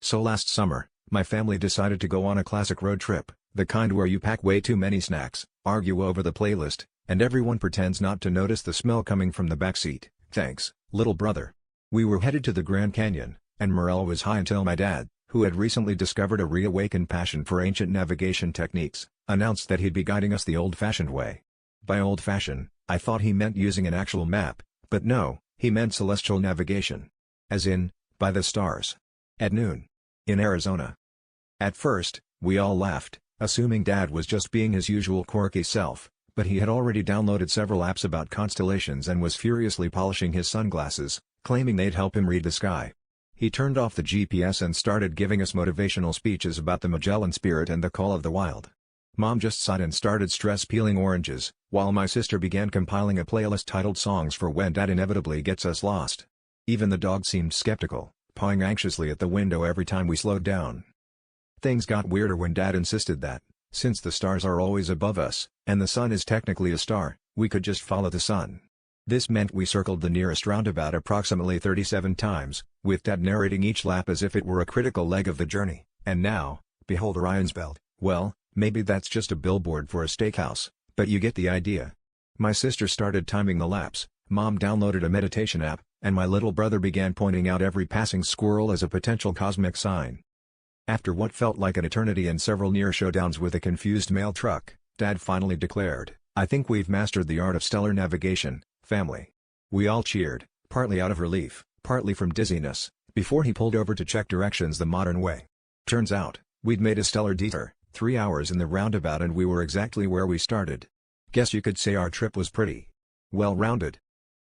So last summer, my family decided to go on a classic road trip, the kind where you pack way too many snacks, argue over the playlist, and everyone pretends not to notice the smell coming from the backseat. Thanks, little brother. We were headed to the Grand Canyon, and morale was high until my dad, who had recently discovered a reawakened passion for ancient navigation techniques, announced that he'd be guiding us the old-fashioned way. By old-fashioned, I thought he meant using an actual map, but no, he meant celestial navigation. As in, by the stars. At noon. In Arizona. At first, we all laughed, assuming Dad was just being his usual quirky self, but he had already downloaded several apps about constellations and was furiously polishing his sunglasses, claiming they'd help him read the sky. He turned off the GPS and started giving us motivational speeches about the Magellan Spirit and the call of the wild. Mom just sighed and started stress-peeling oranges, while my sister began compiling a playlist titled Songs for When Dad Inevitably Gets Us Lost. Even the dog seemed skeptical, pawing anxiously at the window every time we slowed down. Things got weirder when Dad insisted that, since the stars are always above us, and the sun is technically a star, we could just follow the sun. This meant we circled the nearest roundabout approximately 37 times, with Dad narrating each lap as if it were a critical leg of the journey, and now, behold Orion's Belt. Well, maybe that's just a billboard for a steakhouse, but you get the idea. My sister started timing the laps, Mom downloaded a meditation app, and my little brother began pointing out every passing squirrel as a potential cosmic sign. After what felt like an eternity and several near showdowns with a confused mail truck, Dad finally declared, "I think we've mastered the art of stellar navigation, family." We all cheered, partly out of relief, partly from dizziness, before he pulled over to check directions the modern way. Turns out, we'd made a stellar detour, 3 hours in the roundabout, and we were exactly where we started. Guess you could say our trip was pretty well-rounded.